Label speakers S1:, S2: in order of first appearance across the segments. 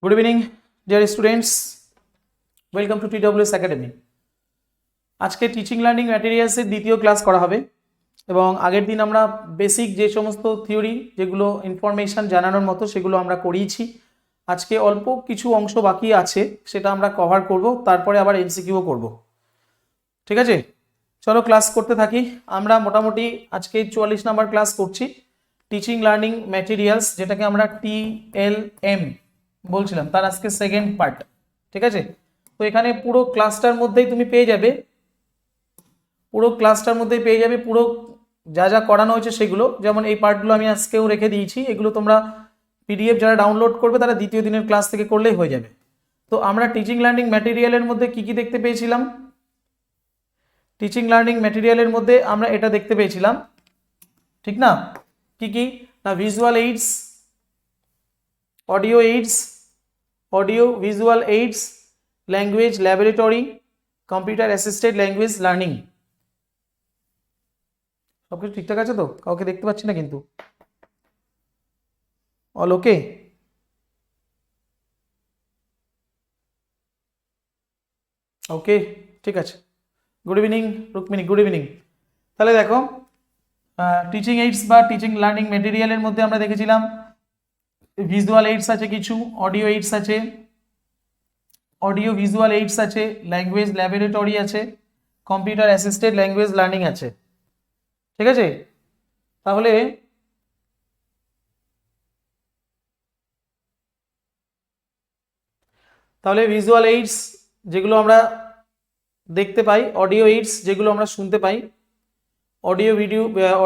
S1: Good evening, dear students. Welcome to TWS Academy. আজকে teaching learning ম্যাটেরিয়ালসের দ্বিতীয় class করা হবে এবং আগের দিন আমরা বেসিক যে সমস্ত থিওরি যেগুলো ইনফরমেশন জানানোর মতো সেগুলো আমরা করিয়েছি। আজকে অল্প কিছু অংশ বাকি আছে, সেটা আমরা কভার করব, তারপরে আবার এমসিকিউও করব। ঠিক আছে, চলো ক্লাস করতে থাকি। আমরা মোটামুটি আজকে 44 নাম্বার ক্লাস করছি, টিচিং লার্নিং ম্যাটেরিয়ালস, যেটাকে আমরা TLM বলছিলাম, তার আজকে সেকেন্ড পার্ট। ঠিক আছে, তো এখানে পুরো ক্লাসটার মধ্যেই তুমি পেয়ে যাবে, পুরো যা যা করানো হয়েছে সেগুলো। যেমন এই পার্টগুলো আমি আজকেও রেখে দিয়েছি, এগুলো তোমরা PDF যারা ডাউনলোড করবে তারা দ্বিতীয় দিনের ক্লাস থেকে করলেই হয়ে যাবে। তো আমরা টিচিং লার্নিং ম্যাটেরিয়ালের মধ্যে কি কি দেখতে পেয়েছিলাম? টিচিং লার্নিং ম্যাটেরিয়ালের মধ্যে আমরা এটা দেখতে পেয়েছিলাম, ঠিক না? কি কি না, visual AIDS, audio AIDS, audio visual AIDS, language laboratory, computer assisted language learning. সবকিছু ঠিকঠাক আছে তো? কাউকে দেখতে পাচ্ছি না কিন্তু। অল ওকে? ওকে, ঠিক আছে। Good evening Rukmini, good evening. তাহলে দেখো, টিচিং এইডস বা টিচিং লার্নিং মেটেরিয়ালের মধ্যে আমরা দেখেছিলাম ভিজুয়াল এইডস আছে, কিছু অডিও এইডস আছে, অডিও ভিজুয়াল এইডস আছে, ল্যাঙ্গুয়েজ ল্যাবরেটরি আছে, কম্পিউটার অ্যাসিস্টেড ল্যাঙ্গুয়েজ লার্নিং আছে। ঠিক আছে, তাহলে ভিজুয়াল এইডস যেগুলো আমরা দেখতে পাই, অডিও এইডস যেগুলো আমরা শুনতে পাই,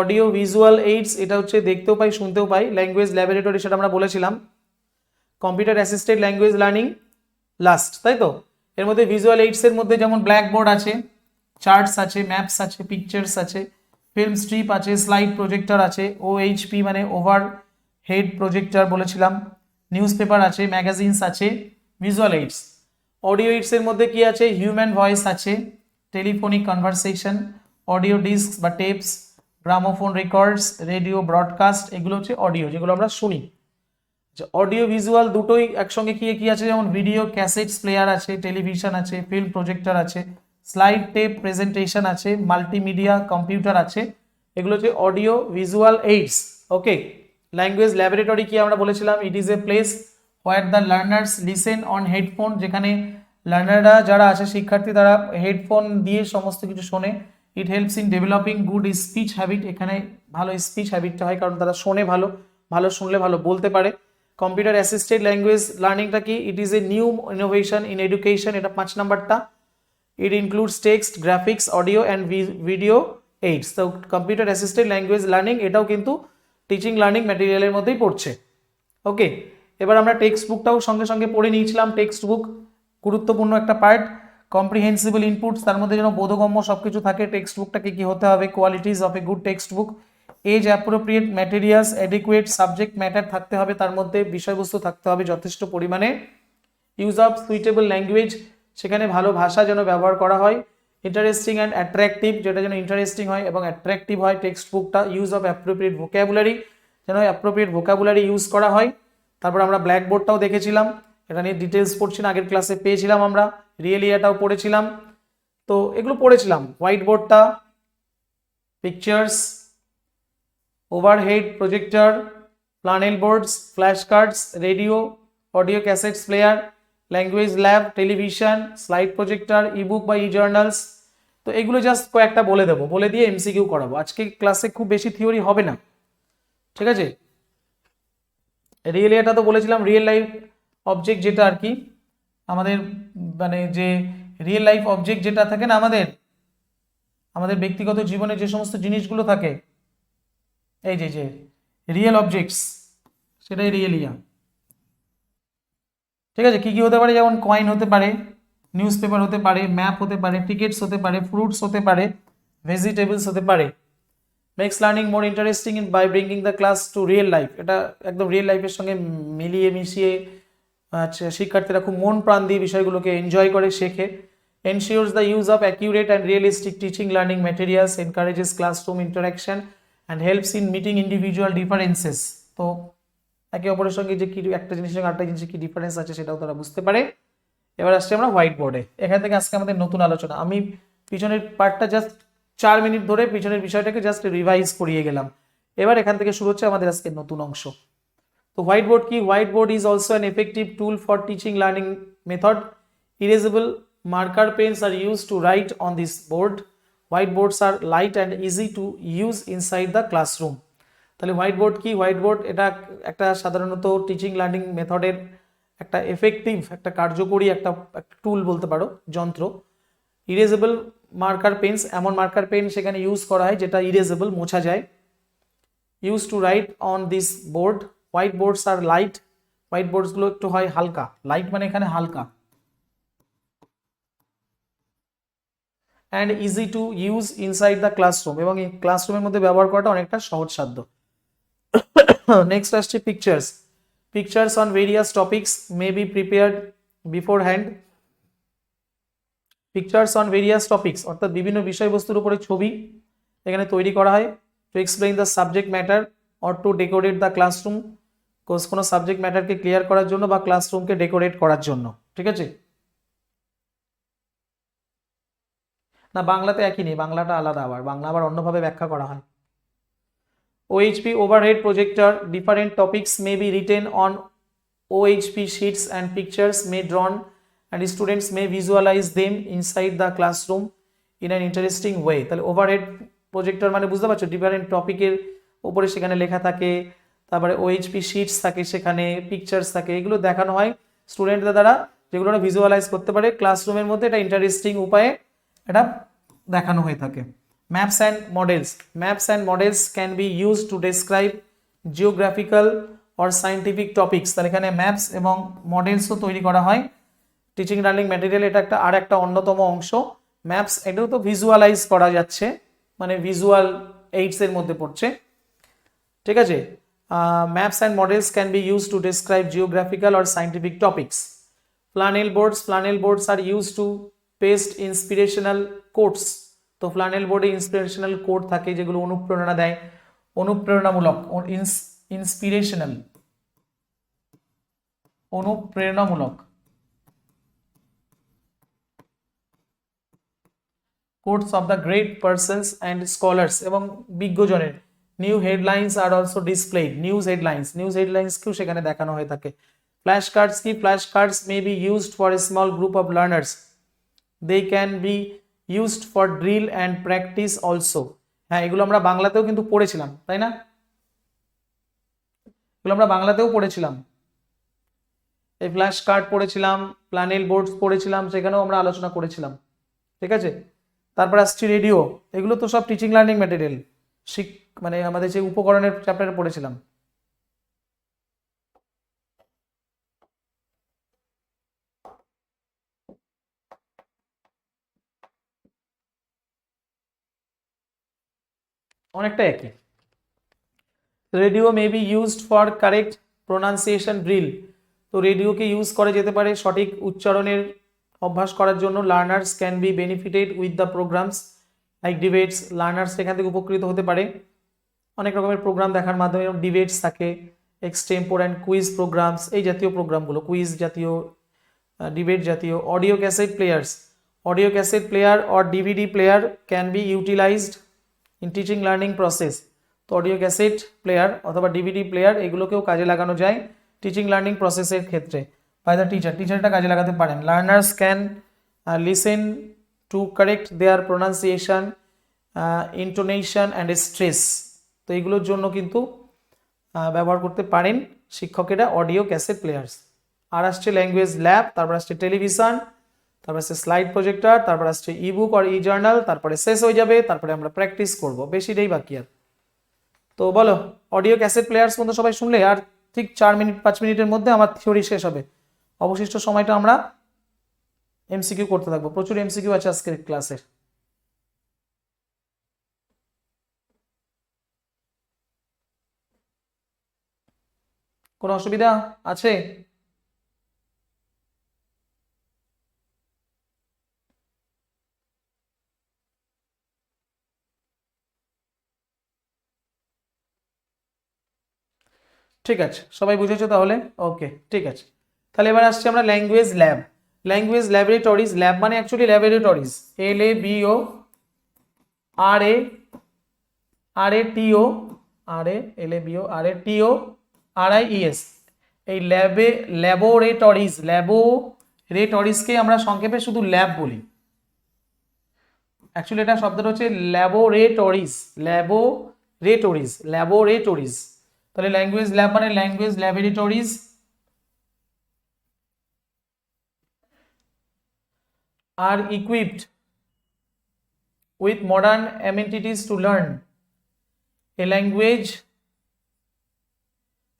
S1: অডিও ভিজুয়াল এইডস এটা হচ্ছে দেখতেও পাই শুনতেও পাই, ল্যাঙ্গুয়েজ ল্যাবরেটরি সেটা আমরা বলেছিলাম, computer assisted language learning last, তাই তো? এর মধ্যে ভিজুয়াল এইডসের মধ্যে যেমন ব্ল্যাকবোর্ড আছে, চার্টস আছে, ম্যাপস আছে, পিকচার্স আছে, ফিল্ম স্ট্রিপ আছে, স্লাইড প্রজেক্টর আছে, OHP মানে ওভার হেড প্রজেক্টর বলেছিলাম, নিউজ পেপার আছে, ম্যাগাজিনস আছে। Visual AIDS. অডিও এইডসের মধ্যে কি আছে? হিউম্যান ভয়েস আছে, টেলিফোনিক কনভারসেশন, অডিও ডিস্ক বা tapes, gramophone records, radio broadcast, এগুলো হচ্ছে অডিও যেগুলো আমরা শুনি। অডিও ভিজুয়াল দুটোই একসঙ্গে কি কি আছে? যেমন ভিডিও ক্যাসেটস প্লেয়ার আছে, টেলিভিশন আছে, ফিল্ম প্রজেক্টর আছে, স্লাইড টেপ প্রেজেন্টেশন আছে, মাল্টিমিডিয়া কম্পিউটার আছে, এগুলো হচ্ছে অডিও ভিজুয়াল এইডস। ওকে, ল্যাঙ্গুয়েজ ল্যাবরেটরি কি আমরা বলেছিলাম? ইট is a place where the learners listen on headphone, যেখানে লার্নাররা যারা আছে শিক্ষার্থী তারা হেডফোন দিয়ে সমস্ত কিছু শোনে। It helps in developing good speech habit, এখানে ভালো স্পিচ হ্যাবিটটা হয় কারণ তারা শোনে ভালো, ভালো শুনলে ভালো বলতে পারে। কম্পিউটার অ্যাসিস্টেড ল্যাঙ্গুয়েজ লার্নিংটা কি? ইট is a new innovation in education, এটা 5 নাম্বারটা। It includes text, graphics, audio and video AIDS. তো কম্পিউটার অ্যাসিস্টেড ল্যাঙ্গুয়েজ লার্নিং এটাও কিন্তু টিচিং লার্নিং ম্যাটেরিয়ালের মধ্যেই পড়ছে। ওকে, এবার আমরা টেক্সট বুকটাও সঙ্গে সঙ্গে পড়ে নিয়েছিলাম। টেক্সট বুক গুরুত্বপূর্ণ একটা পার্ট, কম্প্রিহেন্সিবল ইনপুটস, তার মধ্যে যেন বোধগম্য সব কিছু থাকে। টেক্সট বুকটাকে কি হতে হবে? Qualities of a good text book, as appropriate materials, adequate subject matter থাকতে হবে, তার মধ্যে বিষয়বস্তু থাকতে হবে যথেষ্ট পরিমাণে, ইউজ অফ সুইটেবল ল্যাঙ্গুয়েজ, সেখানে ভালো ভাষা যেন ব্যবহার করা হয়, ইন্টারেস্টিং অ্যান্ড অ্যাট্রাকটিভ, যেটা যেন ইন্টারেস্টিং হয় এবং অ্যাট্রাকটিভ হয় টেক্সট বুকটা, ইউজ অফ অ্যাপ্রোপ্রিয়েট ভোকাবুলারি, যেন অ্যাপ্রোপ্রিয়েট ভোকাবুলারি ইউজ করা হয়। তারপর আমরা ব্ল্যাকবোর্ডটাও দেখেছিলাম, এটা নিয়ে ডিটেলস পড়ছি না, আগের ক্লাসে পেয়েছিলাম আমরা, রিয়েল এরিয়াটাও পড়েছিলাম, তো এগুলো পড়েছিলাম। হোয়াইট বোর্ডটা, pictures, overhead projector, flannel boards, flash cards, radio, audio cassettes player, language lab, television, slide projector, ebook বা ই জার্নালস। তো এগুলো জাস্ট কয়েকটা বলে দেবো, বলে দিয়ে MCQ করাবো। আজকে ক্লাসে খুব বেশি থিওরি হবে না, ঠিক আছে? রিয়েল এটা তো বলেছিলাম, রিয়েল লাইফ অবজেক্ট যেটা আর কি আমাদের, মানে যে রিয়েল লাইফ অবজেক্ট যেটা থাকে না আমাদের ব্যক্তিগত জীবনে যে সমস্ত জিনিসগুলো থাকে, এই যে রিয়েল অবজেক্টস, সেটাই রিয়েল ইয়া। ঠিক আছে, কি কি হতে পারে? যেমন কয়েন হতে পারে, নিউজ পেপার হতে পারে, ম্যাপ হতে পারে, টিকিটস হতে পারে, ফ্রুটস হতে পারে, ভেজিটেবলস হতে পারে। Makes learning more interesting in by bringing the class to real life, এটা একদম রিয়েল লাইফের সঙ্গে মিলিয়ে মিশিয়ে শিক্ষার্থীরা খুব মন প্রাণ দিয়ে বিষয়গুলোকে এনজয় করে, শেখে। Ensures the use of accurate and realistic teaching learning materials, encourages classroom interaction and helps in meeting individual differences. তো একে অপরের সঙ্গে যে কি একটা জিনিসের সঙ্গে আরেকটা জিনিসের কি ডিফারেন্স আছে সেটাও তারা বুঝতে পারে। এবার আসছে আমরা হোয়াইট বোর্ডে। এখান থেকে আজকে আমাদের নতুন আলোচনা। আমি পিছনের পার্টটা জাস্ট 4 মিনিট ধরে পিছনের বিষয়টাকে জাস্ট রিভাইজ করিয়ে গেলাম। এবার এখান থেকে শুরু হচ্ছে আমাদের আজকে নতুন অংশ। তো হোয়াইট বোর্ড কি? White board is also an effective tool for teaching learning method. Erasable marker pens are used to write on this board. White boards are light and easy to use inside the classroom. তাহলে white board কি? White board এটা একটা সাধারণত teaching learning মেথডের একটা effective, একটা কার্যকরী একটা টুল বলতে পারো, যন্ত্র। ইরেজেবল মার্কার পেন্স, এমন মার্কার পেন সেখানে ইউজ করা হয় যেটা ইরেজেবল, মোছা যায়। Use to write on this board. White boards আর লাইট, হোয়াইট বোর্ডসগুলো একটু হয় হালকা, লাইট মানে এখানে হালকা। And easy to use inside the classroom, এবং এই ক্লাসরুমের মধ্যে ব্যবহার করাটা অনেকটা সহজসাধ্য। নেক্সট আসছে pictures. Pictures on various topics may be prepared beforehand. Pictures on various topics অর্থাৎ বিভিন্ন বিষয়বস্তুর উপরে ছবি এখানে তৈরি করা হয়। To explain the subject matter or to decorate the classroom, কোনো সাবজেক্ট ম্যাটারকে ক্লিয়ার করার জন্য বা ক্লাসরুমকে ডেকোরেট করার জন্য। ঠিক আছে, না বাংলাতে একই নেই, বাংলাটা আলাদা, আবার বাংলা আবার অন্যভাবে ব্যাখ্যা করা হয়। OHP overhead projector, different topics may be written on OHP sheets and pictures may drawn and students may visualize them inside the classroom in an interesting way. তাহলে ওভারহেড প্রজেক্টর মানে বুঝতে পারছো, ডিফারেন্ট টপিকের উপরে সেখানে লেখা থাকে, তারপরে OHP শিটস থাকে, সেখানে পিকচার্স থাকে, এগুলো দেখানো হয় স্টুডেন্টদের দ্বারা, যেগুলো ভিজুয়ালাইজ করতে পারে ক্লাসরুমের মধ্যে। এটা ইন্টারেস্টিং উপায়ে এটা দেখানো হয়ে থাকে। Maps and models. Maps and models can be used to describe geographical or scientific topics. তাহলে এখানে ম্যাপস এবং মডেলসও তৈরি করা হয় টিচিং লার্নিং ম্যাটেরিয়াল। এটা একটা অন্যতম অংশ। ম্যাপস এটাও তো ভিজুয়ালাইজ করা যাচ্ছে, মানে ভিজুয়াল এইডস এর মধ্যে পড়ছে। ঠিক আছে, maps and models can be use to describe geographical or scientific topics. Flannel boards, flannel boards are use to paste inspirational quotes. তো ফ্লানেল বোর্ডে ইন্সপিরেশনাল কোড থাকে যেগুলো অনুপ্রেরণা দেয়, অনুপ্রেরণামূলক, ইন্সপিরেশনাল, অনুপ্রেরণামূলক quotes of the great persons and scholars, এবং বিজ্ঞজনের। New headlines are also displayed, news headlines, news হেডলাইন্সকেও সেখানে দেখানো হয়ে থাকে। ফ্ল্যাশ কার্ডস কি? Flash cards may be used for a small group of learners. They can be used for drill and practice also. হ্যাঁ, এগুলো আমরা বাংলাতেও কিন্তু পড়েছিলাম, তাই না? এগুলো আমরা বাংলাতেও পড়েছিলাম, এই ফ্ল্যাশ কার্ড পড়েছিলাম, প্ল্যানেল বোর্ড পড়েছিলাম, সেখানেও আমরা আলোচনা করেছিলাম। ঠিক আছে, তারপর আসছি রেডিও। এগুলো তো সব টিচিং লার্নিং ম্যাটেরিয়াল, মানে আমাদের যে উপকরণের চ্যাপ্টারে পড়েছিলাম। অনেকটা একই। Radio May be used for correct pronunciation drill. তো রেডিওকে ইউজ করা যেতে পারে সঠিক উচ্চারণের অভ্যাস করার জন্য। Learners can be benefited with the programs like debates. Learners এখান থেকে উপকৃত হতে পারে অনেক রকমের প্রোগ্রাম দেখার মাধ্যমে। ডিবেটস থাকে, এক্সটেম্পোর অ্যান্ড কুইজ প্রোগ্রামস, এই জাতীয় প্রোগ্রামগুলো, কুইজ জাতীয়, ডিবেট জাতীয়। Audio cassette players, audio cassette player or DVD player can be utilised in teaching learning process. তো অডিও ক্যাসেট প্লেয়ার অথবা ডিভিডি প্লেয়ার এগুলোকেও কাজে লাগানো যায় টিচিং লার্নিং প্রসেসের ক্ষেত্রে। বাই দ্য টিচার, টিচারটা কাজে লাগাতে পারেন। Learners can listen to correct their pronunciation, intonation and stress. তো এগুলোর জন্য কিন্তু ব্যবহার করতে পারেন শিক্ষকেরা অডিও ক্যাসেট প্লেয়ার্স। আর আসছে ল্যাঙ্গুয়েজ ল্যাব, তারপর আসছে টেলিভিশন, তারপর আসছে স্লাইড প্রজেক্টর, তারপর আসছে ইবুক আর ই জার্নাল, তারপরে শেষ হয়ে যাবে, তারপরে আমরা প্র্যাকটিস করব, বেশিটাই বাকি আর। তো বলো, অডিও ক্যাসেট প্লেয়ার্স মধ্যে সবাই শুনলে, আর ঠিক 4-5 মিনিটের মধ্যে আমার থিওরি শেষ হবে। অবশিষ্ট সময়টা আমরা এমসিকিউ করতে থাকবো, প্রচুর এমসিকিউ আছে আজকের ক্লাসে। কোনো অসুবিধা আছে? ঠিক আছে, সবাই বুঝেছো তাহলে? ওকে, ঠিক আছে। তাহলে এবার আসছি আমরা language lab. Language laboratories, lab মানে actually laboratories, LABO RATO RIES, এই ল্যাবোরেটরিজকে আমরা সংক্ষেপে শুধু ল্যাব বলি। অ্যাকচুয়ালি এটা শব্দটা হচ্ছে ল্যাবোরেটরিজ। তাহলে ল্যাঙ্গুয়েজ ল্যাব মানে language laboratories are equipped with modern amenities to learn a language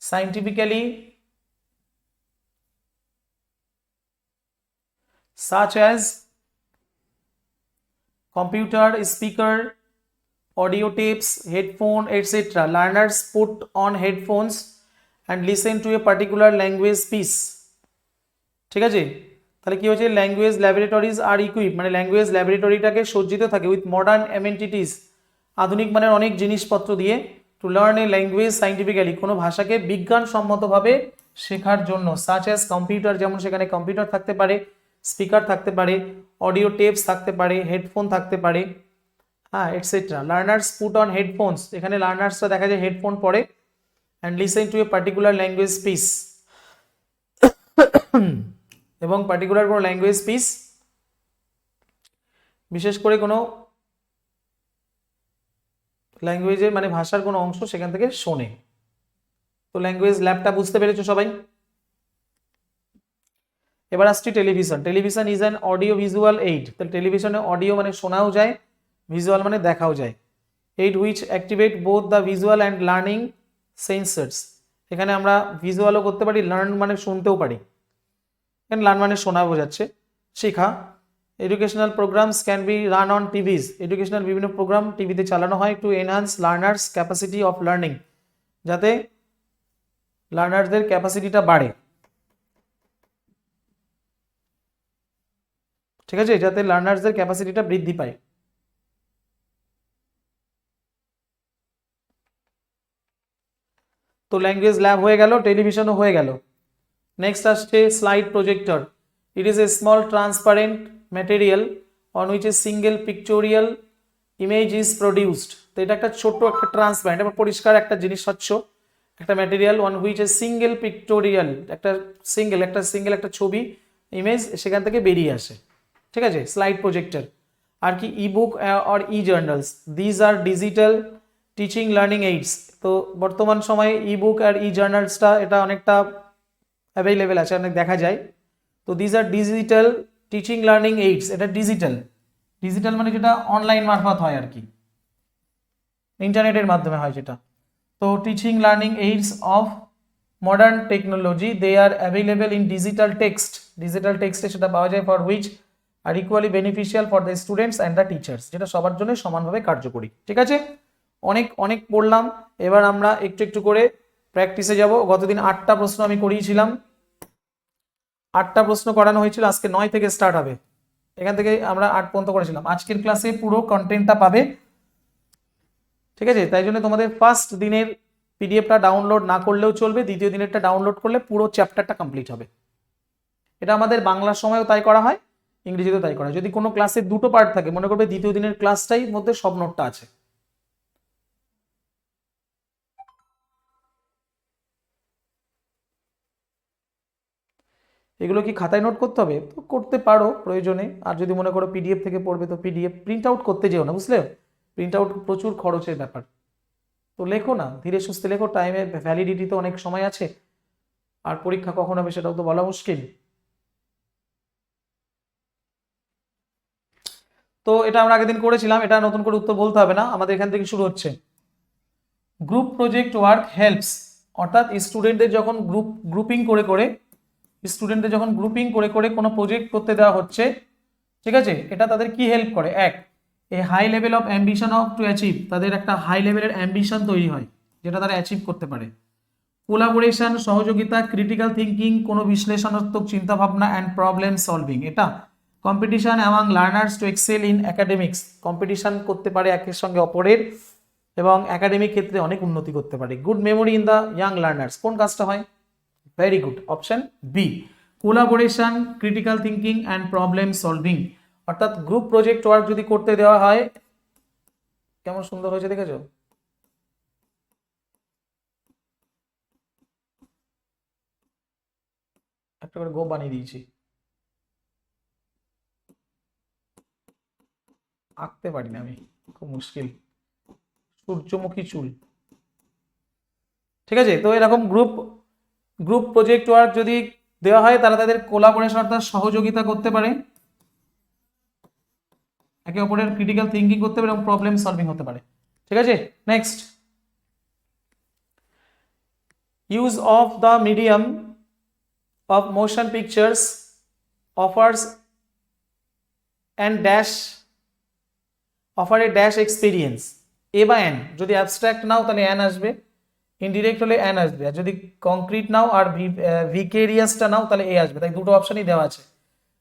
S1: scientifically, such as computer, speaker, audio tapes, headphone, etc. Learners put on headphones and listen to a particular language piece. ঠিক আছে, তাহলে কি হচ্ছে, language laboratories আর equip মানে language ল্যাবরেটরিটাকে সজ্জিত থাকে with modern amenities, আধুনিক মানের অনেক জিনিসপত্র দিয়ে, to learn a language scientifically, কোনো ভাষাকে বিজ্ঞানসম্মতভাবে শেখার জন্য, সাচ অ্যাজ কম্পিউটার, যেমন সেখানে কম্পিউটার থাকতে পারে, স্পিকার থাকতে পারে, অডিও টেপস থাকতে পারে, হেডফোন থাকতে পারে, হ্যাঁ, etcetera. Learners put on headphones, এখানে লার্নার্সরা দেখা যায় হেডফোন পরে, and listen to a particular language piece, এবং পার্টিকুলার কোনো ল্যাঙ্গুয়েজ পিস, বিশেষ করে কোনো ল্যাঙ্গুয়েজের মানে ভাষার কোনো অংশ সেখান থেকে শোনে। তো ল্যাঙ্গুয়েজ ল্যাবটা বুঝতে পেরেছো সবাই? এবার আসছি television. Television is an audio visual aid. তাহলে টেলিভিশনে অডিও মানে শোনাও যায়, ভিজুয়াল মানে দেখাও যায়। Aid which activate both the visual and learning sensors. এখানে আমরা ভিজুয়ালও করতে পারি, লার্ন মানে শুনতেও পারি। এখানে লার্ন মানে শোনা বোঝাচ্ছে, শেখা। Educational programmes can be run on TVs. Educational বিভিন্ন প্রোগ্রাম টিভিতে চালানো হয় to enhance learners capacity of learning, যাতে লার্নারদের ক্যাপাসিটিটা বাড়ে। ঠিক আছে, যাতে লার্নার্সদের ক্যাপাসিটিটা বৃদ্ধি পায়। তো ল্যাঙ্গুয়েজ ল্যাব হয়ে গেল, টেলিভিশনও হয়ে গেল। নেক্সট আসছে slide projector. It is a small transparent material on which a single pictorial image is produced. তো এটা একটা ছোট্ট একটা ট্রান্সপারেন্ট, এবার পরিষ্কার একটা জিনিস, স্বচ্ছ একটা material, on which a single pictorial, একটা সিঙ্গেল একটা ছবি ইমেজ সেখান থেকে বেরিয়ে আসে। ঠিক আছে, স্লাইড প্রজেক্টর। আর কি, ebook or e journals, these are digital teaching learning aids. তো বর্তমান সময়ে ইবুক আর ই জার্নালসটা এটা অনেকটা অ্যাভেলেবেল আছে, অনেক দেখা যায়। তো these are digital teaching learning AIDS, এটা ডিজিটাল মানে যেটা অনলাইন মারফত হয় আর কি, ইন্টারনেটের মাধ্যমে হয় যেটা। তো teaching learning aids of modern technology, they are available in digital টেক্সটে সেটা পাওয়া যায়, for which are equally beneficial for the students and the teachers, যেটা সবার জন্য সমানভাবে কার্যকরী। ঠিক আছে, অনেক পড়লাম, এবার আমরা একটু একটু করে প্র্যাকটিসে যাব। গতদিন 8টা প্রশ্ন আমি করিয়েছিলাম, 8টা প্রশ্ন করানো হয়েছিল, আজকে 9 থেকে স্টার্ট হবে। এখান থেকে আমরা 8 পর্যন্ত করেছিলাম। আজকের ক্লাসে পুরো কন্টেন্টটা পাবে। ঠিক আছে, তাই জন্য তোমাদের ফার্স্ট দিনের পিডিএফটা ডাউনলোড না করলেও চলবে, দ্বিতীয় দিনেরটা ডাউনলোড করলে পুরো চ্যাপ্টারটা কমপ্লিট হবে। এটা আমাদের বাংলার সময়ও তাই করা হয়, ইংরেজিতেও তাই করা হয়। যদি কোনো ক্লাসে দুটো পার্ট থাকে, মনে করবে দ্বিতীয় দিনের ক্লাসটাই মধ্যে সব নোটটা আছে। এগুলো কি খাতায় নোট করতে হবে? তো করতে পারো প্রয়োজনে, আর যদি মনে করো পিডিএফ থেকে পড়বে তো পিডিএফ প্রিন্ট আউট করতে যেও না, বুঝলে? প্রিন্ট আউট প্রচুর খরচের ব্যাপার। তো লেখো না, ধীরে সুস্থে লেখো, টাইমের ভ্যালিডিটি তো অনেক সময় আছে, আর পরীক্ষা কখন হবে সেটাও তো বলা মুশকিল। তো এটা আমরা আগের দিন করেছিলাম, এটা নতুন করে উত্তর বলতে হবে না, আমাদের এখান থেকে শুরু হচ্ছে। গ্রুপ প্রজেক্ট ওয়ার্ক হেল্পস, অর্থাৎ স্টুডেন্টদের যখন গ্রুপিং করে কোনো প্রজেক্ট করতে দেওয়া হচ্ছে, ঠিক আছে, এটা তাদের কি হেল্প করে? এক, a high level of ambition of to achieve, তাদের একটা হাই লেভেলের অ্যাম্বিশন তৈরি হয় যেটা তারা অ্যাচিভ করতে পারে। কোলাবোরেশন, সহযোগিতা, ক্রিটিক্যাল থিঙ্কিং, কোনো বিশ্লেষণাত্মক চিন্তাভাবনা, অ্যান্ড প্রবলেম সলভিং। এটা competition among learners to excel in academics, competition করতে পারে একের সঙ্গে অপরের এবং একাডেমিক ক্ষেত্রে অনেক উন্নতি করতে পারে। Good memory in the young learners, কোন কাজটা হয়? Very good, option B. Collaboration, critical thinking and problem solving, অর্থাৎ গ্রুপ প্রজেক্ট ওয়ার্ক যদি করতে দেওয়া হয়, কেমন সুন্দর হয়েছে দেখেছো? একটা করে গো বানিয়ে দিয়েছি, আঁকতে পারি না আমি, খুব মুশকিল, সূর্যমুখী চুল। ঠিক আছে, তো এরকম গ্রুপ গ্রুপ প্রজেক্ট ওয়ার্ক যদি দেওয়া হয়, তারা তাদের কোলাবোরেশন অর্থাৎ সহযোগিতা করতে পারে, একে অপরের ক্রিটিক্যাল থিঙ্কিং করতে পারে এবং প্রবলেম সলভিং হতে পারে। ঠিক আছে, next, use of the medium of motion pictures offers and dash offer a dash experience. A বা এন, যদি অ্যাবস্ট্রাক্ট নাও তাহলে এন আসবে, ইনডিরেক্ট হলে এন আসবে, আর যদি কংক্রিট নাও আর ভিকেরিয়াসটা নাও তাহলে এ আসবে। তাই দুটো অপশনই দেওয়া আছে।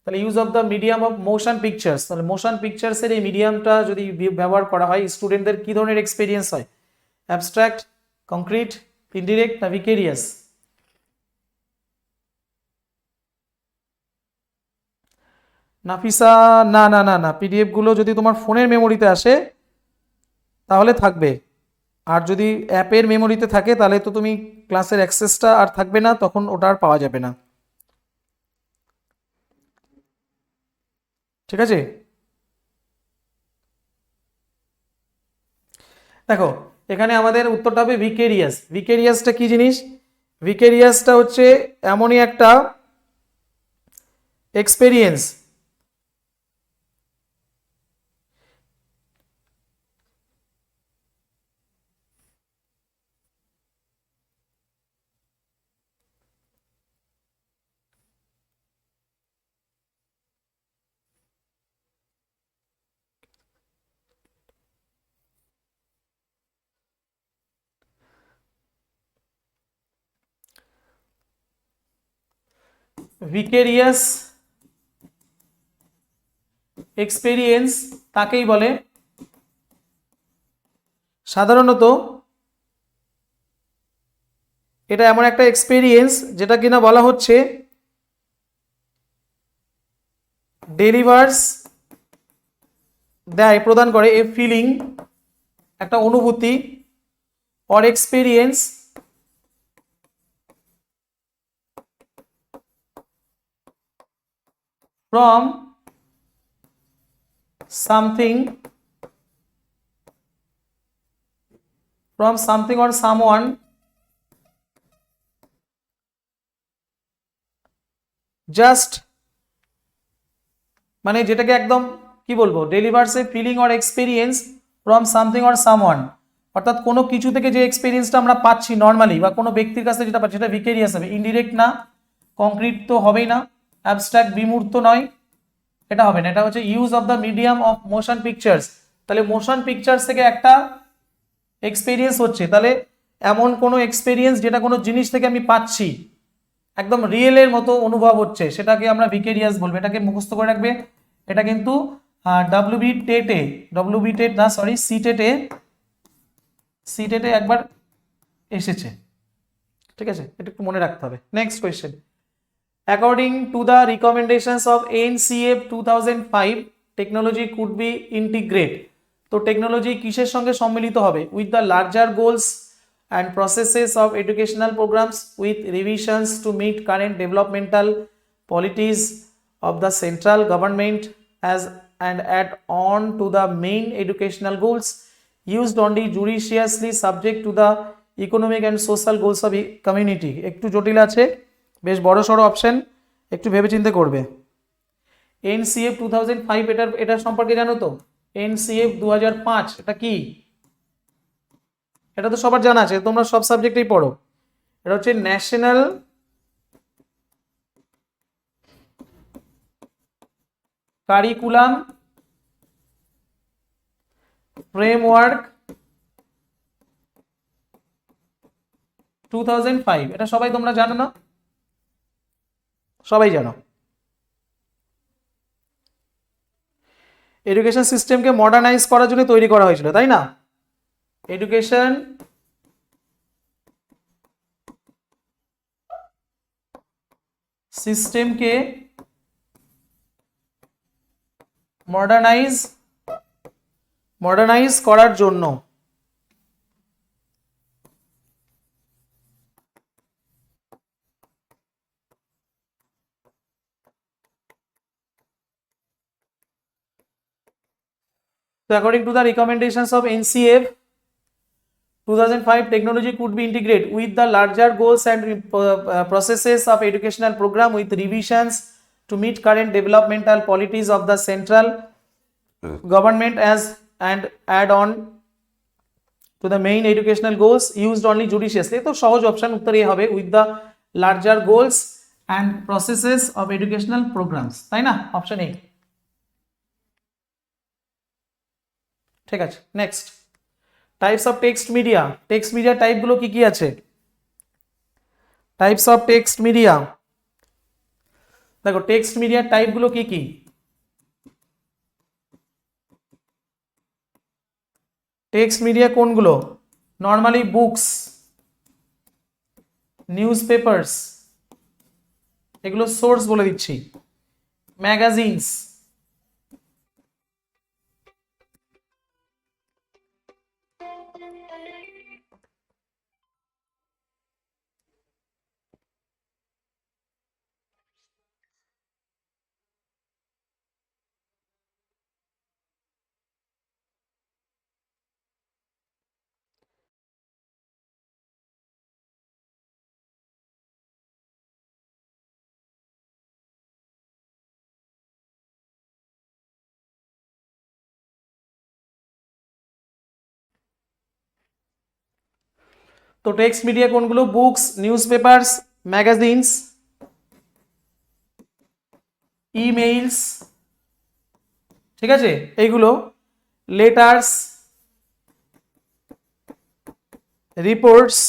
S1: তাহলে use of the medium of motion pictures, তাহলে মোশন পিকচার্সের এই মিডিয়ামটা যদি ব্যবহার করা হয়, স্টুডেন্টদের কি ধরনের এক্সপিরিয়েন্স হয়? অ্যাবস্ট্রাক্ট, কংক্রিট, ইনডিরেক্ট না ভিকেরিয়াস? নাফিসা, না না না না, পিডিএফ গুলো যদি তোমার ফোনের মেমোরিতে আসে তাহলে থাকবে, আর যদি অ্যাপের মেমোরিতে থাকে তাহলে তো তুমি ক্লাসের অ্যাক্সেসটা আর থাকবে না, তখন ওটা আর পাওয়া যাবে না। ঠিক আছে, দেখো এখানে আমাদের উত্তরটা হবে ভিকেরিয়াস। ভিকেরিয়াসটা কি জিনিস? ভিকেরিয়াসটা হচ্ছে এমনই একটা এক্সপেরিয়েন্স ভিকেরিয়াস এক্সপেরিয়েন্স তাকেই বলে সাধারণত, এটা এমন একটা এক্সপেরিয়েন্স যেটা কিনা বলা হচ্ছে ডেলিভার্স, দেয়, প্রদান করে এ ফিলিং, একটা অনুভূতি, or experience from something or someone just, মানে যেটাকে একদম কি বলবো, delivers a feeling or experience from something or someone, অর্থাৎ কোনো কিছু থেকে যে এক্সপিরিয়েন্সটা আমরা পাচ্ছি নর্মালি, বা কোনো ব্যক্তির কাছে যেটা পাচ্ছি, সেটা ভিকেরিয়াস হবে। ইনডিরেক্ট না, কংক্রিট তো হবেই না, অ্যাবস্ট্রাক্ট বিমূর্ত নয়, এটা হবে না। এটা হচ্ছে use of the medium of motion pictures, তাহলে মোশন পিকচার্স থেকে একটা এক্সপিরিয়েন্স হচ্ছে, তাহলে এমন কোনো এক্সপিরিয়েন্স যেটা কোনো জিনিস থেকে আমি পাচ্ছি, একদম রিয়েলের মতো অনুভব হচ্ছে, সেটাকে আমরা ভিকেরিয়াস বলবো। এটাকে মুখস্থ করে রাখবে, এটা কিন্তু ডব্লিউবি টেট না, সরি, সিটেটে একবার এসেছে। ঠিক আছে, এটা একটু মনে রাখতে হবে। Next question, according to the recommendations of NCF 2005 technology could be integrate, তো টেকনোলজি কিসের সঙ্গে সম্মিলিত হবে? With the larger goals and processes of educational programs with revisions to meet current developmental policies of the central government as and add on to the main educational goals used only judiciously subject to the economic and social goals of community। একটু জটিল আছে, বেশ বড় সড়ো option, একটু ভেবেচিন্তে করবে। NCF 2005, এটার সম্পর্কে জানো তো? এনসিএফ 2005 এটা কি? এটা তো সবার জানা আছে, তোমরা সব সাবজেক্টেই পড়ো। এটা হচ্ছে ন্যাশনাল কারিকুলাম ফ্রেমওয়ার্ক 2005, এটা সবাই তোমরা জানো না? সবাই জানো। এডুকেশন সিস্টেমকে মডার্নাইজ করার জন্য তৈরি করা হয়েছিল, তাই না? এডুকেশন সিস্টেমকে মডার্নাইজ করার জন্য। So according to the recommendations of NCF 2005, technology could be integrated with the larger goals and processes of educational program with revisions to meet current developmental policies of the central government and add on to the main educational goals used only judiciously. তো সহজ option উত্তর এ হবে, with the larger goals and processes of educational programs, তাই না? Option A. ঠিক আছে, next types of text media. Text media টাইপগুলো কি কি আছে? টাইপস অফ টেক্সট মিডিয়া, দেখো টেক্সট মিডিয়ার টাইপগুলো কি কি? টেক্সট মিডিয়া কোনগুলো? নর্মালি বুকস, নিউজ পেপারস, এগুলো সোর্স বলে দিচ্ছি, ম্যাগাজিনস, তো টেক্সট মিডিয়া কোনগুলো? Books, news papers, magazines, emails, ঠিক আছে, এইগুলো, letters, reports,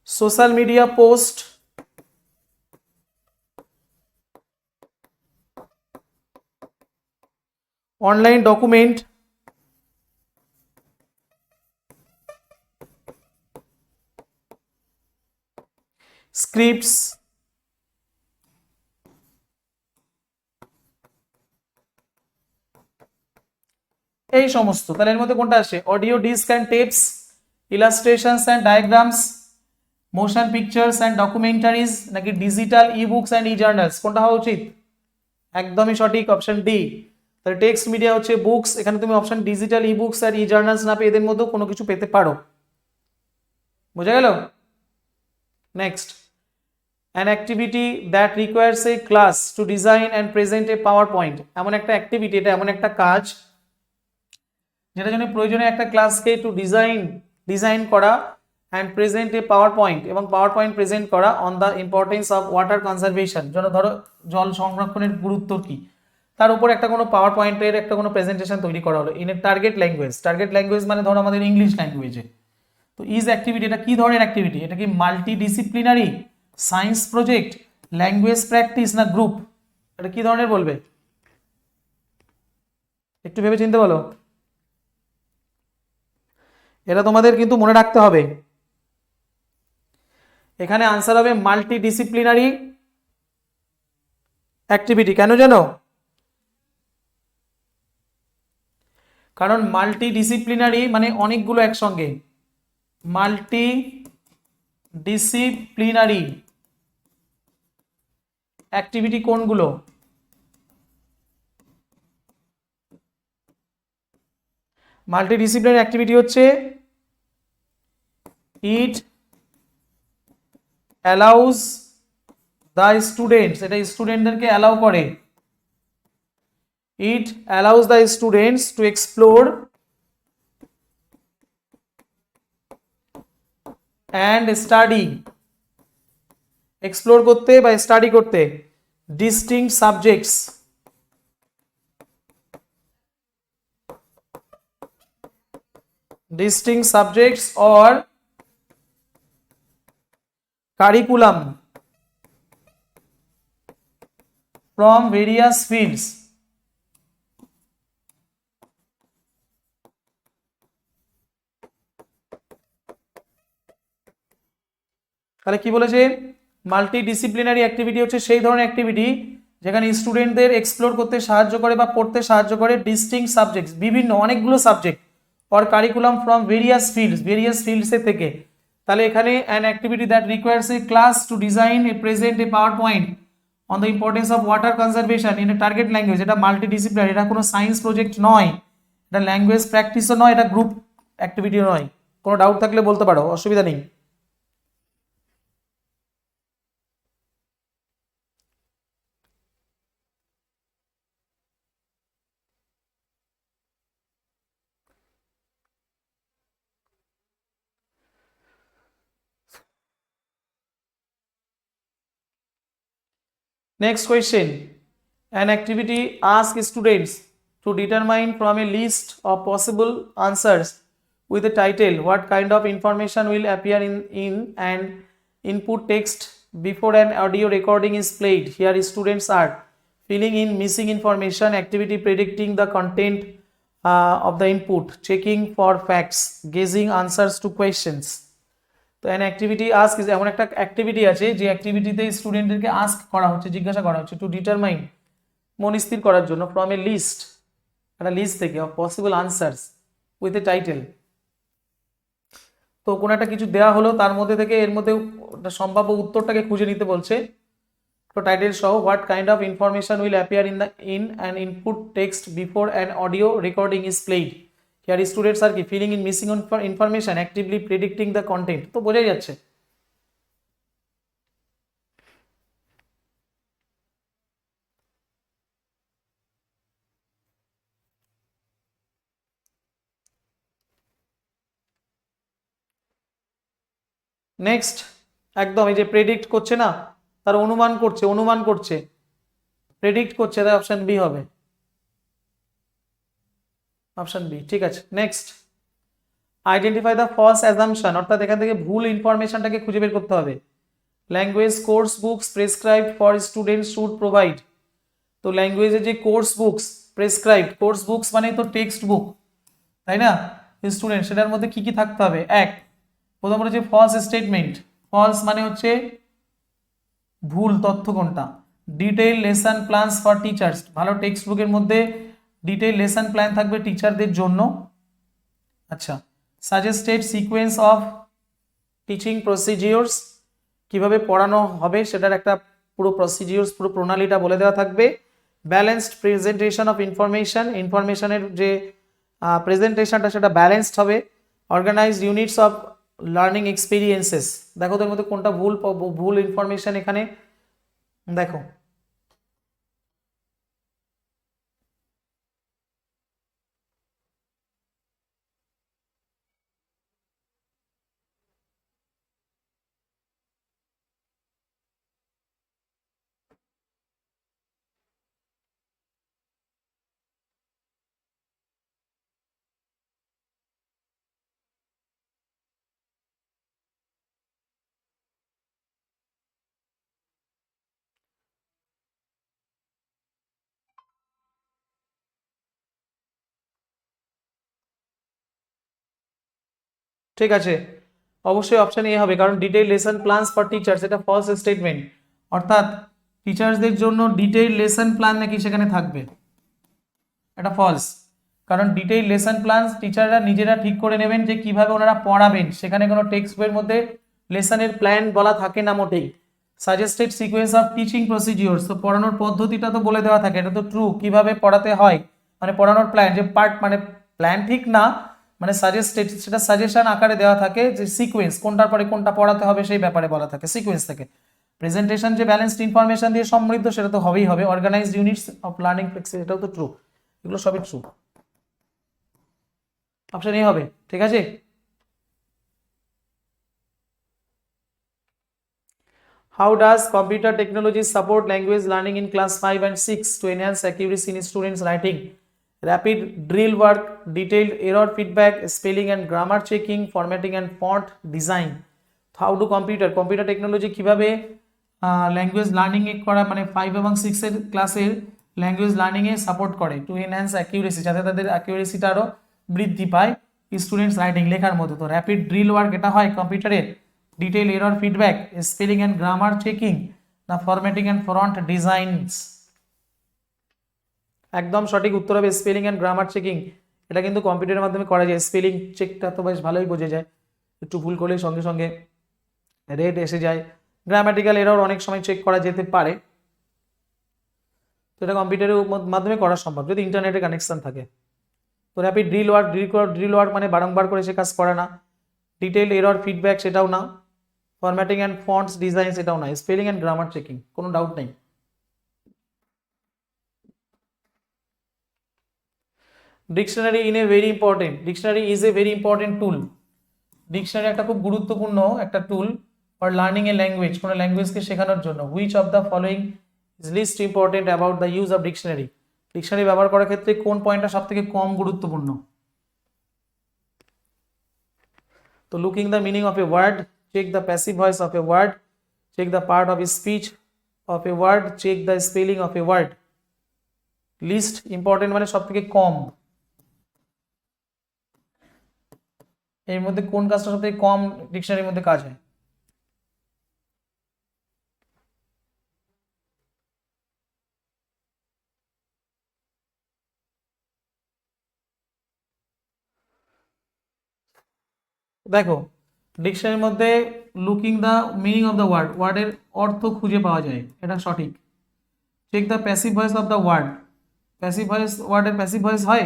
S1: social media post, online document, scripts, এই সমস্ত। তাহলে এর মধ্যে কোনটা আসে? Audio disk and tapes, illustrations and diagrams, motion pictures and documentaries, নাকি digital e books and e journals? কোনটা হওয়া উচিত? একদমই সঠিক, অপশন ডি। তাহলে টেক্সট মিডিয়া হচ্ছে বুকস, এখানে তুমি অপশন ডিজিটাল ই বুকস আর ই জার্নালস না পেয়ে এদের মধ্যে কোনো কিছু পেতে পারো। বোঝা গেল? Next, an activity that requires a class to design and present a PowerPoint, এমন একটা অ্যাক্টিভিটি, এটা এমন একটা কাজ যেটা জন্য প্রয়োজনীয় একটা ক্লাসকে টু ডিজাইন করা and present a power point, এবং পাওয়ার পয়েন্ট প্রেজেন্ট করা on the importance of water conservation, যেন ধরো জল সংরক্ষণের গুরুত্ব কি, তার উপর একটা কোনো পাওয়ার পয়েন্টের একটা কোনো প্রেজেন্টেশন তৈরি করা হলো ইন এ টার্গেট ল্যাঙ্গুয়েজ মানে ধরো আমাদের ইংলিশ ল্যাঙ্গুয়েজে। তো ইজ অ্যাক্টিভিটি, এটা কি ধরনের অ্যাক্টিভিটি? এটা কি multi disciplinary, science project, language practice, না গ্রুপ? এটা কি ধরনের বলবে? একটু ভেবে চিন্তে বলো, এটা তোমাদের কিন্তু মনে রাখতে হবে। এখানে আনসার হবে মাল্টি ডিসিপ্লিনারি অ্যাক্টিভিটি। কেন জানো? কারণ মাল্টি ডিসিপ্লিনারি মানে অনেকগুলো একসঙ্গে, মাল্টি ডিসিপ্লিনারি অ্যাক্টিভিটি কোনগুলো? মাল্টি ডিসিপ্লিনারি অ্যাক্টিভিটি হচ্ছে ইট অ্যালাউজ দ্য স্টুডেন্টস, এটা স্টুডেন্টদেরকে অ্যালাউ করে, ইট allows the students to explore and study, explore করতে বা স্টাডি করতে distinct subjects, or curriculum from various fields. তাহলে কি বলেছে, মাল্টিডিসিপ্লিনারি অ্যাক্টিভিটি হচ্ছে সেই ধরনের অ্যাক্টিভিটি যেখানে স্টুডেন্টদের এক্সপ্লোর করতে সাহায্য করে বা পড়তে সাহায্য করে ডিস্টিংক্ট সাবজেক্টস, বিভিন্ন অনেকগুলো subject or curriculum from various ফিল্ডসের থেকে। তাহলে এখানে an activity that requires a class to design a present a PowerPoint on the importance of water conservation in a target language. এটা মাল্টিডিসিপ্লিনারি, এটা কোনো science project নয়, এটা language প্র্যাকটিসও নয়, এটা গ্রুপ অ্যাক্টিভিটিও নয়। কোনো ডাউট থাকলে বলতে পারো, অসুবিধা নেই। Next question. An activity asks students to determine from a list of possible answers with a title what kind of information will appear in an input text before an audio recording is played. Here students are filling in missing information, activity predicting the content of the input, checking for facts, guessing answers to questions. তো an activity ask is এমন একটা activity আছে যে অ্যাক্টিভিটিতে স্টুডেন্টদেরকে ask করা হচ্ছে, জিজ্ঞাসা করা হচ্ছে টু ডিটারমাইন, মনস্থির করার জন্য, ফ্রম এ লিস্ট, একটা লিস্ট থেকে, of possible answers with a title. তো কোনো একটা কিছু দেওয়া হলো, তার মধ্যে থেকে এর মধ্যে সম্ভাব্য উত্তরটাকে খুঁজে নিতে বলছে। তো টাইটেল সহ what kind of information will appear in an input text before an audio recording is played. Here students are filling in missing information, actively predicting the content. তো বোঝাই যাচ্ছে। নেক্সট, একদম এই যে প্রেডিক্ট করছে না, তার অনুমান করছে প্রেডিক্ট করছে, তাই অপশন বি হবে, অপশন বি। ঠিক আছে, next, identify the false assumption, অর্থাৎ এখান থেকে ভুল ইনফরমেশনটাকে খুঁজে বের করতে হবে। Language course books prescribed for students should provide. তো ল্যাঙ্গুয়েজের যে course books prescribed, course books মানে তো টেক্সট বুক, তাই না, স্টুডেন্ট, সেটার মধ্যে কি কি থাকতে হবে? এক, প্রথমত হচ্ছে ফলস স্টেটমেন্ট, ফলস মানে হচ্ছে ভুল তথ্য কোনটা। Detail lesson plans for teachers, ভালো টেক্সট বুকের মধ্যে ডিটেইল লেসন প্ল্যান থাকবে টিচারদের জন্য। আচ্ছা, সাজেস্টেড সিকোয়েন্স অফ টিচিং প্রসিডিওরস, কিভাবে পড়ানো হবে সেটার একটা পুরো প্রসিডিওরস, পুরো প্রণালীটা বলে দেওয়া থাকবে। ব্যালেন্সড প্রেজেন্টেশন অফ ইনফরমেশন, ইনফরমেশনের যে প্রেজেন্টেশনটা সেটা ব্যালেন্সড হবে। Organised units of learning experiences, দেখো তোর মধ্যে কোনটা ভুল ইনফরমেশন এখানে দেখো। ঠিক আছে, অবশ্যই অপশন এ হবে, কারণ detail lesson plans for teachers এটা ফলস স্টেটমেন্ট, অর্থাৎ টিচার্সদের জন্য ডিটেইল লেসন প্ল্যান নাকি সেখানে থাকবে, এটা ফলস। কারণ ডিটেইল লেসন প্ল্যান টিচাররা নিজেরা ঠিক করে নেবেন যে কিভাবে ওনারা পড়াবেন, সেখানে কোনো টেক্সট বইয়ের মধ্যে লেসনের প্ল্যান বলা থাকে না মোটেই। সাজেস্টেড সিকোয়েন্স অফ টিচিং প্রসিডিওরস, তো পড়ানোর পদ্ধতিটা তো বলে দেওয়া থাকে, এটা তো ট্রু, কিভাবে পড়াতে হয়, মানে পড়ানোর প্ল্যান, যে পার্ট মানে প্ল্যান ঠিক না, মানে সাজেস্টেড, সেটা সাজেশন আকারে দেওয়া থাকে, যে সিকোয়েন্স কোনটার পরে কোনটা পড়াতে হবে সেই ব্যাপারে বলা থাকে সিকোয়েন্স থেকে। প্রেজেন্টেশন যে ব্যালেন্সড ইনফরমেশন দিয়ে সমৃদ্ধ সেটা তো হবেই হবে। Organised units of learning practice, এটাও তো ট্রু, এগুলো সবই ট্রু, অপশন এ হবে। ঠিক আছে, how does computer technology support language learning in class 5 and 6 to enhance accuracy in students writing, rapid drill work, detailed error feedback, spelling and grammar checking, formatting and font design? How do computer technology কিভাবে language learning এ করা, মানে 5 এবং 6 এর ক্লাসের language learning এ support করে, to enhance accuracy, যাতে তাদের অ্যাকিউরেসিটা আরো বৃদ্ধি পায় স্টুডেন্টস রাইটিং, লেখার মধ্যে। তো র্যাপিড ড্রিল ওয়ার্ক এটা হয় কম্পিউটারের, detail error feedback, spelling and grammar checking, না ফরম্যাটিং অ্যান্ড ফন্ট ডিজাইনস? একদম সঠিক উত্তর হবে স্পেলিং অ্যান্ড গ্রামার চেকিং। এটা কিন্তু কম্পিউটারের মাধ্যমে করা যায়। স্পেলিং চেকটা তো বেশ ভালোই বোঝা যায়, একটু ভুল করলেই সঙ্গে সঙ্গে রেড এসে যায়। গ্রামাটিক্যাল এরর অনেক সময় চেক করা যেতে পারে, তো এটা কম্পিউটারের মাধ্যমে করা সম্ভব যদি ইন্টারনেটের কানেকশন থাকে। তো র্যাপিড ড্রিল ওয়ার্ক মানে বারংবার করে সে কাজ করে না। ডিটেল এরর ফিডব্যাক সেটাও না। ফরম্যাটিং অ্যান্ড ফন্টস ডিজাইন সেটাও না। স্পেলিং অ্যান্ড গ্রামার চেকিং, কোনো ডাউট নেই। Dictionary is a very important tool. Dictionary একটা খুব গুরুত্বপূর্ণ একটা tool for learning a language, কোনো ল্যাঙ্গুয়েজকে শেখানোর জন্য। Which of the following is list important about the use of dictionary? Dictionary ব্যবহার করার ক্ষেত্রে কোন পয়েন্টটা সব থেকে কম গুরুত্বপূর্ণ? তো looking the meaning of a word, check the passive voice of a word, check the part of speech of a word, check the spelling of a word. List important মানে সব থেকে কম, এর মধ্যে কোন কাজটা সব থেকে কম ডিকশনারির মধ্যে কাজ হয়? দেখো, ডিকশনারির মধ্যে looking the meaning of the word, ওয়ার্ডের অর্থ খুঁজে পাওয়া যায়, এটা সঠিক। Check the passive voice of the word, passive voice, ওয়ার্ডের প্যাসিভ ভয়েস হয়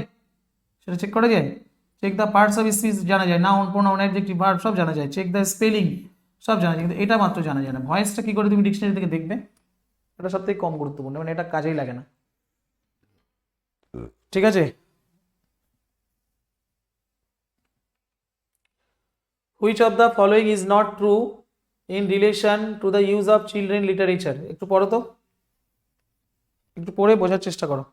S1: সেটা চেক করা যায়। Check the parts of speech জানা যায়, নাউন প্রোনাউন অ্যাডজেক্টিভ ভার্ব সব জানা যায়। চেক দ্য স্পেলিং সব জানা যায়, কিন্তু এটা মাত্র জানা যায় না। ভয়েসটা কি করে তুমি ডিকশনারি থেকে দেখবে? এটা সব থেকে কম গুরুত্বপূর্ণ, মানে এটা কাজেই লাগে না। ঠিক আছে। Which of the following is not true in relation to the use of children literature? একটু পড়ো তো, একটু পড়ে বোঝার চেষ্টা করো।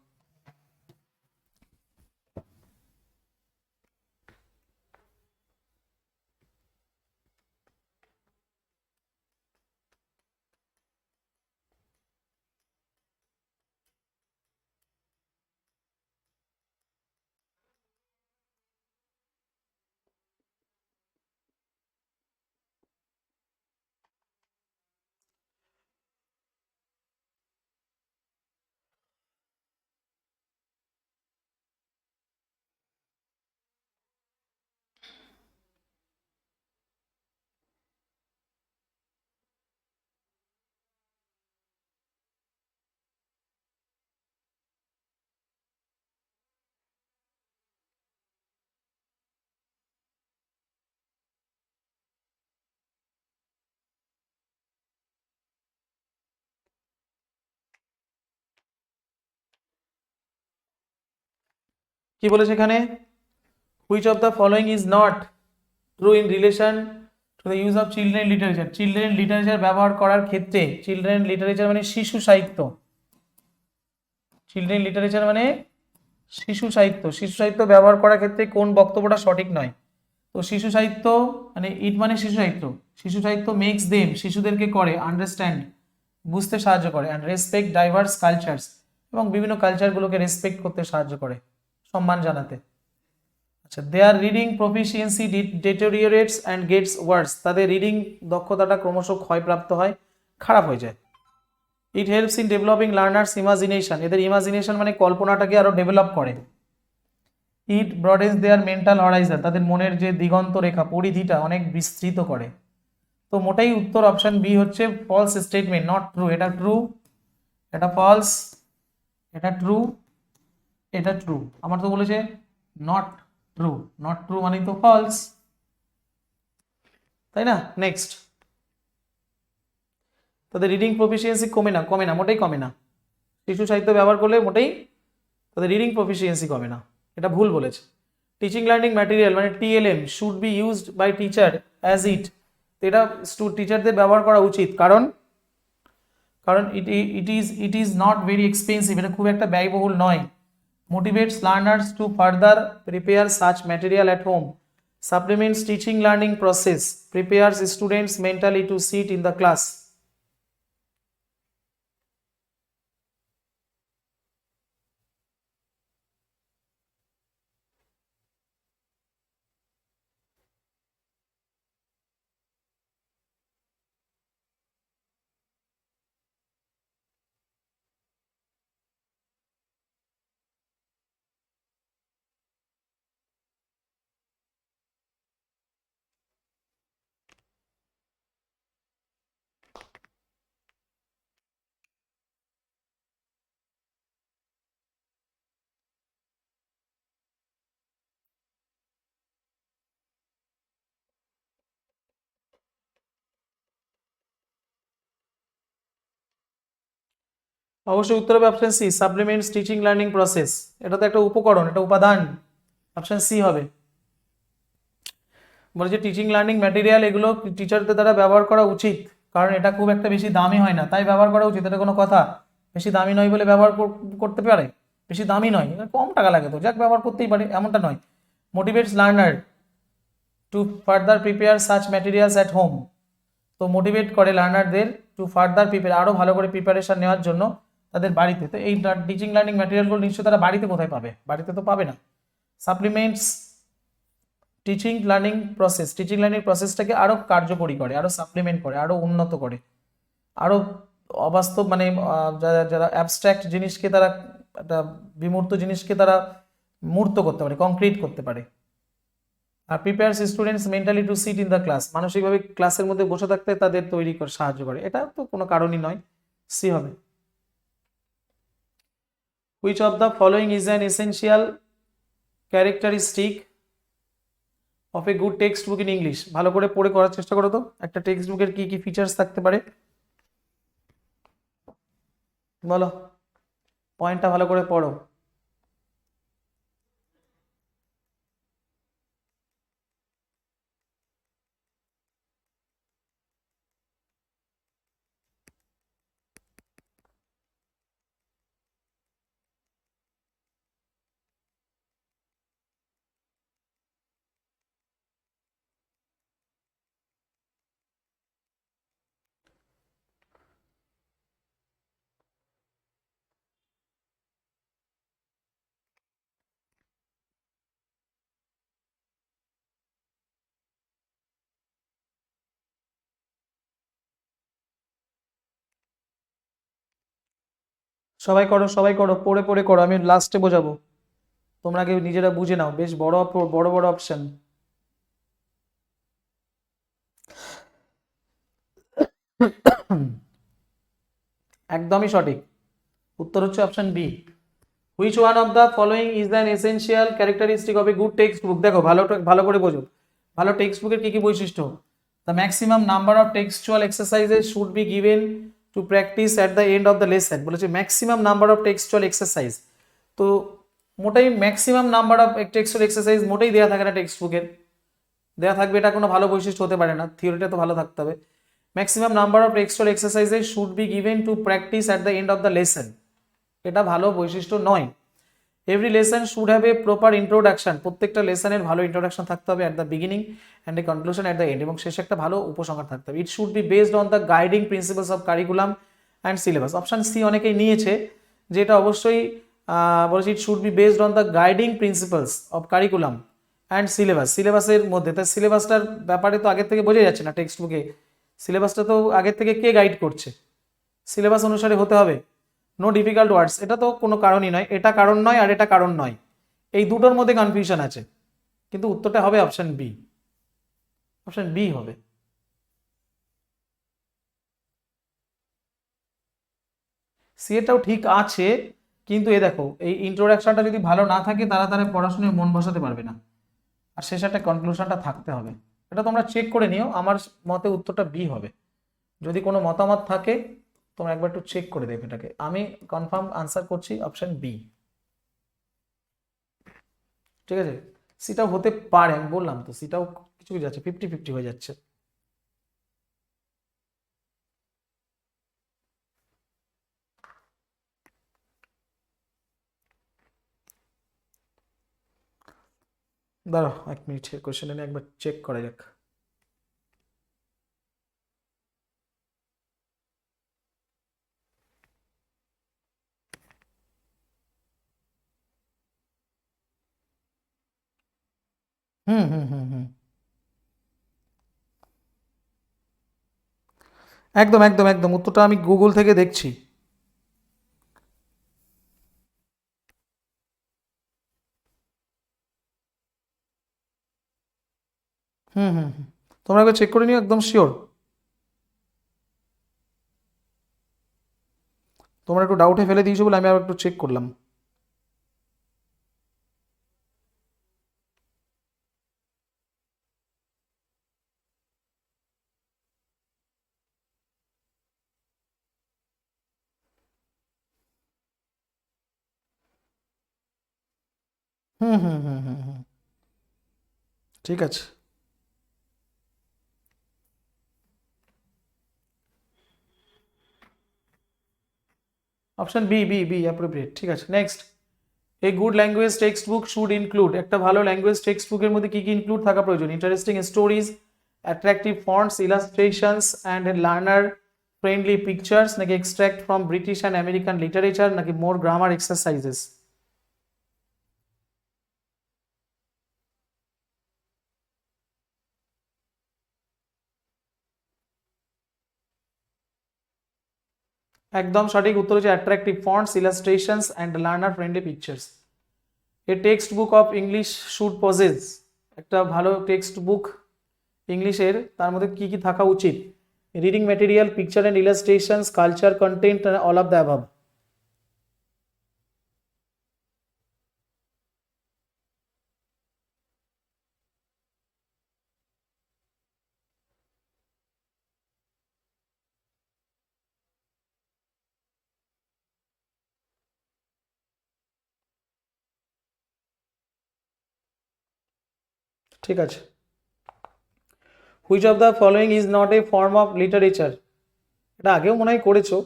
S1: কি বলেছে এখানে? Which of the following is not true in relation to the use of children literature? Children literature ব্যবহার করার ক্ষেত্রে, চিলড্রেন লিটারেচার মানে শিশু সাহিত্য, চিলড্রেন লিটারেচার মানে শিশু সাহিত্য, শিশু সাহিত্য ব্যবহার করার ক্ষেত্রে কোন বক্তব্যটা সঠিক নয়? তো শিশু সাহিত্য মানে ইট মানে শিশু সাহিত্য, শিশু সাহিত্য মেক্স দেম শিশুদেরকে করে আন্ডারস্ট্যান্ড বুঝতে সাহায্য করে, অ্যান্ড রেসপেক্ট ডাইভার্স কালচার্স এবং বিভিন্ন কালচারগুলোকে রেসপেক্ট করতে সাহায্য করে, সম্মান জানাতে। আচ্ছা, দেয়ার রিডিং প্রফিসিয়েন্সি ডিটেরিওরেটস অ্যান্ড গেটস ওয়ার্স, তাদের রিডিং দক্ষতাটা ক্রমশ ক্ষয়প্রাপ্ত হয়, খারাপ হয়ে যায়। It helps in developing learners imagination, এদের ইমাজিনেশন মানে কল্পনাটাকে আরো ডেভেলপ করে। ইট ব্রডেন্স দেয়ার মেন্টাল হরাইজন, তাদের মনের যে দিগন্ত রেখা পরিধিটা অনেক বিস্তৃত করে। তো মোটাই উত্তর অপশন বি হচ্ছে ফলস স্টেটমেন্ট, নট ট্রু। এটা ট্রু, এটা ফলস, এটা ট্রু, এটা ট্রু। আমার তো বলেছে নট ট্রু, নট ট্রু মানে তো ফলস, তাই না? নেক্সট, তাদের রিডিং প্রফিসিয়েন্সি কমে না, কমে না, মোটেই কমে না। শিশু সাহিত্য ব্যবহার করলে মোটেই তাদের রিডিং প্রফিসিয়েন্সি কমে না, এটা ভুল বলেছে। টিচিং লার্নিং ম্যাটেরিয়াল মানে TLM should be used by teacher as it, এটা টিচারদের ব্যবহার করা উচিত, কারণ কারণ it is not very expensive, এটা খুব একটা ব্যয়বহুল নয়। Motivates learners to further prepare such material at home, supplements teaching learning process, prepares students mentally to sit in the class. অবশ্যই উত্তর হবে option C, supplements teaching learning process. এটা তো একটা উপকরণ, এটা উপাদান, অপশন সি হবে। বলছে টিচিং লার্নিং ম্যাটেরিয়াল এগুলো টিচারদের দ্বারা ব্যবহার করা উচিত, কারণ এটা খুব একটা বেশি দামি হয় না, তাই ব্যবহার করা উচিত। এটা কোনো কথা? বেশি দামি নয় বলে ব্যবহার করতে পারে? বেশি দামি নয়, কম টাকা লাগে তো যাক ব্যবহার করতেই পারে, এমনটা নয়। Motivates learner two further prepare such materials at home. তো মোটিভেট করে লার্নারদের টু ফার্দার প্রিপেয়ার, আরও ভালো করে প্রিপারেশন নেওয়ার জন্য তাদের বাড়িতে। তো এই টিচিং লার্নিং ম্যাটেরিয়ালগুলো নিশ্চয়ই তারা বাড়িতে কোথায় পাবে? বাড়িতে তো পাবে না। Supplements teaching learning process, teaching learning প্রসেসটাকে আরও কার্যকরী করে, আরও সাপ্লিমেন্ট করে, আরও উন্নত করে, আরও অবাস্তব মানে যারা যারা অ্যাবস্ট্রাক্ট জিনিসকে তারা একটা বিমূর্ত জিনিসকে তারা মূর্ত করতে পারে, কংক্রিট করতে পারে। আর prepares students mentally to sit in the class, মানসিকভাবে ক্লাসের মধ্যে বসে থাকতে তাদের তৈরি করে সাহায্য করে। এটা তো কোনো কারণই নয়, সি হবে। Which of the following is an essential characteristic of a good text book in English? ভালো করে পড়ে করার চেষ্টা করো তো, একটা টেক্সট বুকের কি কি ফিচার্স থাকতে পারে বলো, পয়েন্টটা ভালো করে পড়ো। সবাই করো, সবাই করো, পড়ে পড়ে করো, আমি লাস্টে বোঝাবো, তোমরা আগে নিজেরা বুঝে নাও। বেশ বড় বড় বড় অপশন। একদমই সঠিক, উত্তর হচ্ছে option B. Which one of the following is an essential characteristic of a good text book? দেখো ভালো ভালো করে বোঝো, ভালো টেক্সট বুকের কি কি বৈশিষ্ট্য। The maximum number of textual exercises should be given to practice at the end of the lesson. বলেছে maximum number of textual exercise, তো মোটাই maximum number of textual exercise মোটেই দেওয়া থাকে না টেক্সট বুকের, দেওয়া থাকবে এটা কোনো ভালো বৈশিষ্ট্য হতে পারে না, থিওরিটা তো ভালো থাকতে হবে। Maximum number of textual exercises should be given to practice at the end of the lesson, এটা ভালো বৈশিষ্ট্য নয়। Every lesson should have a proper introduction, প্রত্যেকটা লেসনের ভালো ইন্ট্রোডাকশন থাকতে হবে at the beginning and a conclusion at the end, এবং শেষে একটা ভালো উপসংহার থাকতে হবে। It should be based on the guiding principles of curriculum and syllabus. Option C অনেকেই নিয়েছে, যেটা অবশ্যই বলেছি ইট should be based on the guiding principles of curriculum and syllabus, সিলেবাসের মধ্যে। তাই সিলেবাসটার ব্যাপারে তো আগের থেকে বোঝা যাচ্ছে না টেক্সট বুকে, সিলেবাসটা তো আগের থেকে কে গাইড করছে, সিলেবাস অনুসারে হতে হবে। নো ডিফিকাল্ট ওয়ার্ডস, এটা তো কোনো কারণই নয়, এটা কারণ নয় আর এটা কারণ নয়, এই দুটোর মধ্যে কনফিউশন আছে, কিন্তু উত্তরটা হবে অপশন বি, অপশন বি হবে। সি এটাও ঠিক আছে, কিন্তু এ দেখো এই ইন্ট্রোডাকশনটা যদি ভালো না থাকে তারা তারা পড়াশোনায় মন বসাতে পারবে না, আর শেষে একটা কনক্লুশনটা থাকতে হবে। এটা তোমরা চেক করে নিও, আমার মতে উত্তরটা বি হবে। যদি কোনো মতামত থাকে তোমরা একবার একটু চেক করে দেখো এটাকে, আমি কনফার্ম আনসার করছি অপশন বি। ঠিক আছে, সিটাও হতে পারে, আমি বললাম তো সিটাও কিছু কিছু যাচ্ছে, 50-50 হয়ে যাচ্ছে। দাঁড়াও 1 মিনিট, কোয়েশ্চেন নিয়ে একবার চেক করা যাক। হুম হুম হুম হুম, একদম একদম একদম, উত্তরটা আমি গুগল থেকে দেখছি। হুম হুম হুম, তোমরা একবার চেক করে নিও, একদম শিওর। তোমরা একটু ডাউটে ফেলে দিয়েছো বলে আমি আবার একটু চেক করলাম। হুম হুম হুম হুম হুম, ঠিক আছে। Option B B B appropriate, ঠিক আছে। Next, a good language text book should include, একটা ভালো ল্যাঙ্গুয়েজ টেক্সট বুকের মধ্যে কি কি ইনক্লুড থাকা প্রয়োজন? Interesting stories, attractive fonts, illustrations and learner friendly pictures, নাকি extract from British and American literature, নাকি মোর গ্রামার এক্সারসাইজেস? একদম সঠিক উত্তর হচ্ছে attractive fonts, illustrations and learner friendly pictures. A text book of English should possess, একটা ভালো text book ইংলিশের তার মধ্যে কি কি থাকা উচিত? Reading material, picture and illustrations, culture, content, all of the above? ঠিক আছে। Which of the following is not a form of literature, এটা আগেও মনে হয় করেছো,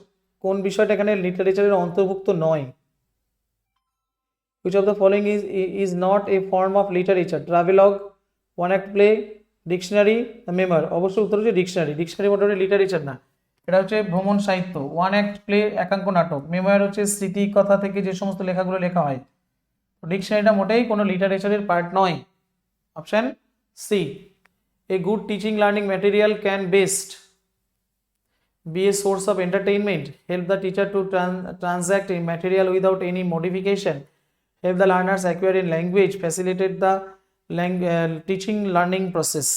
S1: কোন বিষয়টা এখানে লিটারেচারের অন্তর্ভুক্ত নয়? Which of the following is not a form of literature? Travelogue, one act play, dictionary, memoir? অবশ্যই উত্তর হচ্ছে ডিকশনারি। ডিকশনারি মোটামুটি লিটারেচার না, এটা হচ্ছে ভ্রমণ সাহিত্য। ওয়ান অ্যাক্ট প্লে একাঙ্ক নাটক, মেমোয়ার হচ্ছে স্মৃতিকথা থেকে যে সমস্ত লেখাগুলো লেখা হয়। ডিকশনারিটা মোটেই কোনো লিটারেচারের পার্ট নয়। Option C. A good teaching learning material can best be a source of entertainment, help the teacher to transact a material without any modification, help the learners acquire in language, facilitate the teaching learning process?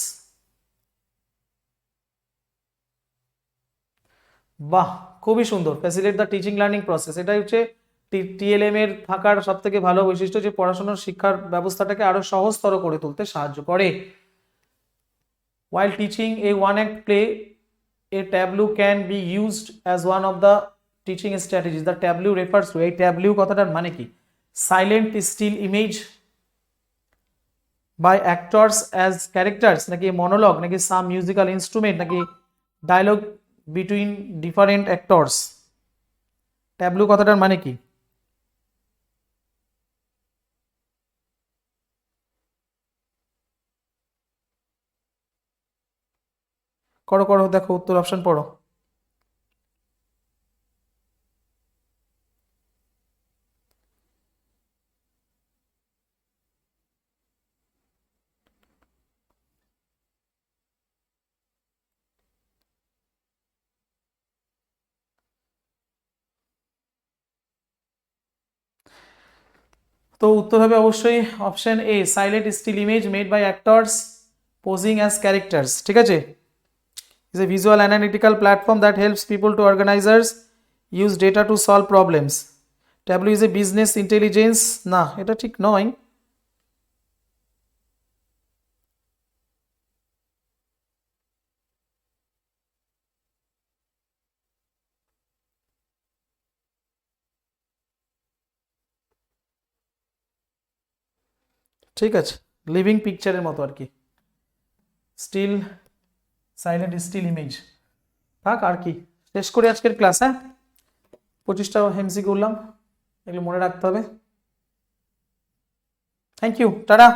S1: বাহ, খুবই সুন্দর। Facilitate the teaching learning process, এটাই হচ্ছে TLM এর থাকার সব থেকে ভালো বৈশিষ্ট্য, যে পড়াশোনার শিক্ষার ব্যবস্থাটাকে আরো সহজতর করে তুলতে সাহায্য করে। while teaching a one act play, a tableau can be used as one of the teaching strategies. The tableau refers to, এই tableau কথাটার মানে কি? Silent still image by actors as characters, নাকি মনোলগ, নাকি সাম মিউজিক্যাল ইনস্ট্রুমেন্ট, নাকি dialogue between different actors? Tableau কথাটার মানে কি? করো করো, দেখো উত্তর, অপশন পড়ো। তো উত্তর হবে অবশ্যই option A, silent still image made by actors posing as characters, ঠিক আছে। is a visual analytical platform that helps people to organizers use data to solve problems. Tableau is a business intelligence, না এটা ঠিক নয়। ঠিক আছে, living পিকচারের মতো আর কি, স্টিল, সাইলেন্ট স্টিল ইমেজ। থাক, আর কি, শেষ করি আজকের ক্লাস। হ্যাঁ, 25টা এমসি করলাম, এগুলো মনে রাখতে হবে। Thank you, tata.